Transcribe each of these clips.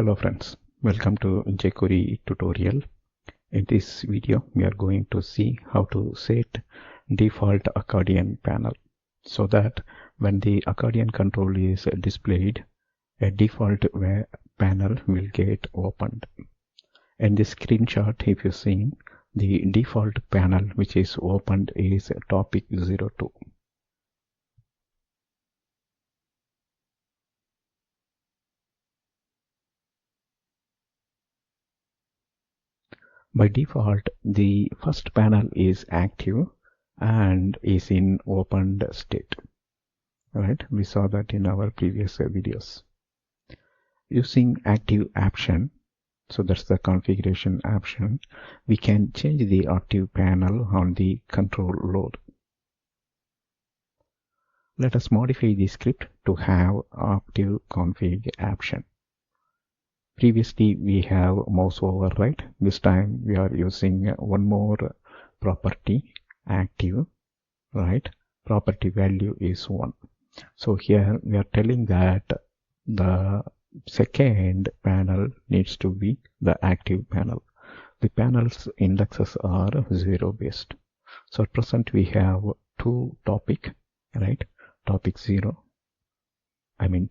Hello friends, welcome to JQuery tutorial. In this video we are going to see how to set default accordion panel so that when the accordion control is displayed, a default panel will get opened. In this screenshot, if you see, the default panel which is opened is topic 02. By default, the first panel is active and is in opened state. Right? We saw that in our previous videos. Using active option, so that's the configuration option, we can change the active panel on the control load. Let us modify the script to have active config option. Previously we have mouse override. This time we are using one more property, active, right? Property value is 1. So here we are telling that the second panel needs to be the active panel. The panel's indexes are 0 based. So at present we have two topic, right? Topic 0.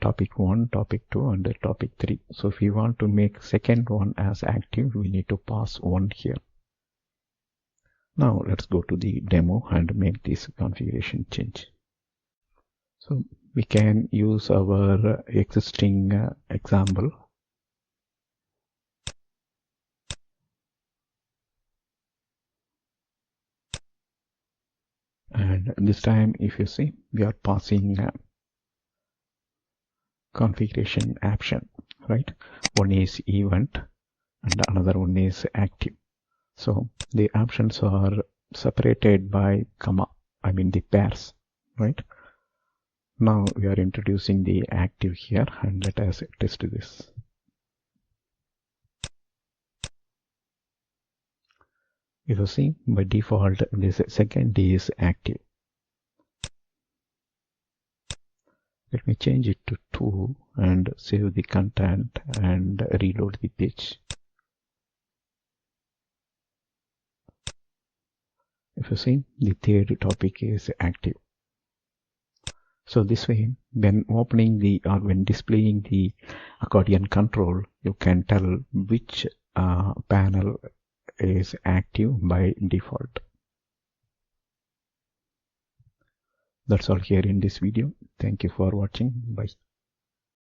Topic 1, topic 2 and topic 3. So if we want to make second one as active, we need to pass 1 here. Now let's go to the demo and make this configuration change. So we can use our existing example. And this time, if you see, we are passing configuration option, right? One is event and another one is active. So the options are separated by comma, the pairs, right? Now we are introducing the active here and let us test this. If you see, by default this second is active. Let me change it to 2 and save the content and reload the page. If you see, the third topic is active. So this way, when opening the or when displaying the accordion control, you can tell which panel is active by default. That's all here in this video. Thank you for watching. Bye.